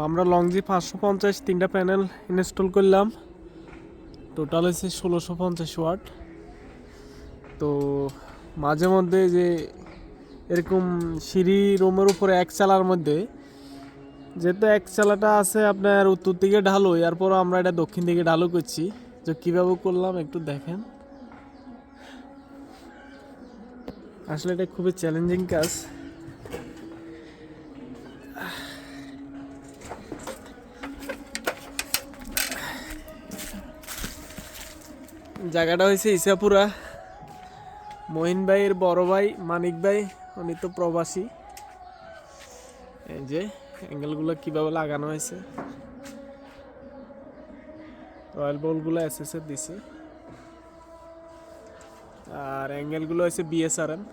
আমরা লংজি 550 তিনটা panel install করলাম। টোটাল হচ্ছে 1650 ওয়াট। তো মাঝে মধ্যে যে এরকম সিঁড়ি রুমের উপরে এক চালার মধ্যে, যেহেতু এক চালাটা আছে আপনার উত্তর দিকে ঢালু, এরপর আমরা এটা দক্ষিণ দিকে ঢালু করছি। যে কীভাবে করলাম একটু দেখেন। আসলে এটা খুবই চ্যালেঞ্জিং কাজ। জায়গাটা হয়েছে ইসাপুরা। মহিন ভাইয়ের বড় ভাই মানিক ভাই, উনি তো প্রবাসী। এই যে অ্যাঙ্গেলগুলো কিভাবে লাগানো হয়েছে, রয়্যাল বলগুলো এসএসএর দিছে, আর অ্যাঙ্গেলগুলো হয়েছে বিএসআরএম।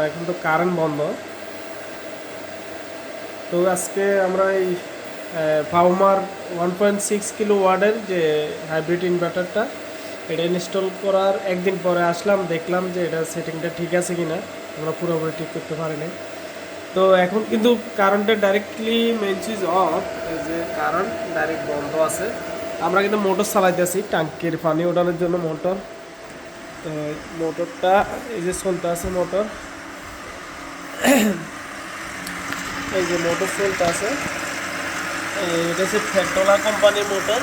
এখন তো কারেন্ট বন্ধ। তো আজকে আমরা এই পাওমার 1.6 কিলো ওয়াটের যে হাইব্রিড ইনভার্টারটা, এটা ইনস্টল করার একদিন পরে আসলাম, দেখলাম যে এটা সেটিংটা ঠিক আছে কিনা। আমরা পুরোপুরি ঠিক করতে পারিনি। তো এখন কিন্তু কারেন্টের ডাইরেক্টলি মেইন সুইচ অফ, এই যে কারেন্ট ডাইরেক্ট বন্ধ আছে। আমরা কিন্তু মোটর চালাইতেছি ট্যাঙ্কির পানি ওঠানোর জন্য মোটর। তো মোটরটা এই যে চলতে আছে মোটর, এই যে মোটর চলতে আছে। এটা হচ্ছে ফেডোলা কোম্পানির মোটর,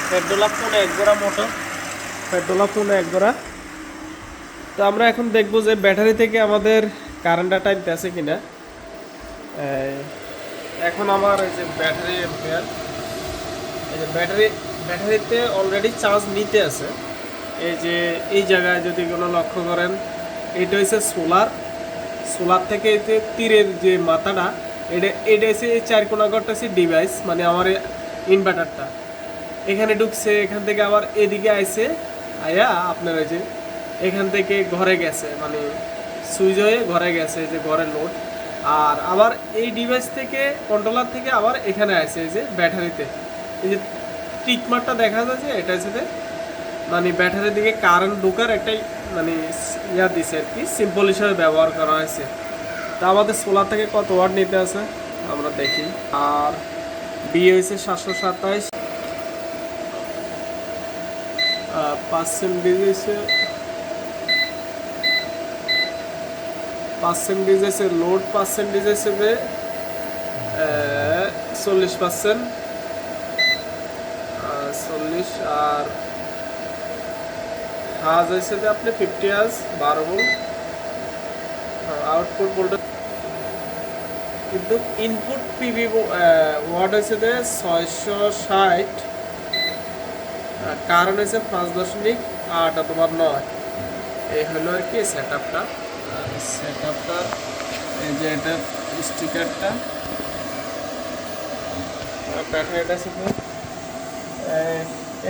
ফেডোলা ফোনে এক গোড়া মোটর, ফেডোলা ফোনে এক গোড়া। তো আমরা এখন দেখবো যে ব্যাটারি থেকে আমাদের কারেন্টটা টাইমতে আছে কিনা। এখন আমার এই যে ব্যাটারি এম্পিয়ার, এই যে ব্যাটারিতে অলরেডি চার্জ নিতে আছে। এই যে এই জায়গায় যদি কোনো লক্ষ্য করেন, এটা হচ্ছে সোলার থেকে এই যে তীরের যে মাথাটা, এটা হচ্ছে এই চার কোনা ঘরটা হচ্ছে ডিভাইস, মানে আমার ইনভার্টারটা এখানে ঢুকছে। এখান থেকে আবার এদিকে আইছে, আয়া আপনার ওই যে এখান থেকে ঘরে গেছে, মানে সুইচ হয়ে ঘরে গেছে, যে ঘরের লোড। আর আবার এই ডিভাইস থেকে, কন্ট্রোলার থেকে আবার এখানে আসে এই যে ব্যাটারিতে। এই যে টিকমারটা দেখা যাচ্ছে, এটা হচ্ছে মানে ব্যাটারির দিকে কারেন্ট ঢোকার একটাই মানে ইয়া দিছে আর কি, সিম্পল হিসাবে ব্যবহার করা হয়েছে। তা আমাদের সোলার থেকে কত ওয়াট নিতে আছে আমরা দেখি। আর বি হয়েছে 727, পার্সেন্টেজ আছে লোড পার্সেন্টেজ হিসেবে 40%, 40। আর হাজ হয়েছে যে আপনি 50 হাজ, 12 ভোল্ট আউটপুট ভোল্টেজ। কিন্তু ইনপুট পিভি ওয়াট হয়েছে যে 660, কারণ হয়েছে 5.8 অথবা 9। এই হলো আর কি সেট আপটা। এই যে এটা স্টিকারটা, ব্যাটারিটা শুধু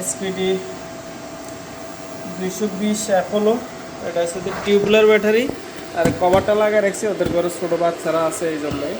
এসপিডি 220 অ্যাপোলো। এটা হচ্ছে টিউবুলার ব্যাটারি, আর কভারটা লাগায় রাখছি, ওদের ঘরে ছোটো বাচ্চারা আছে এই জন্যই।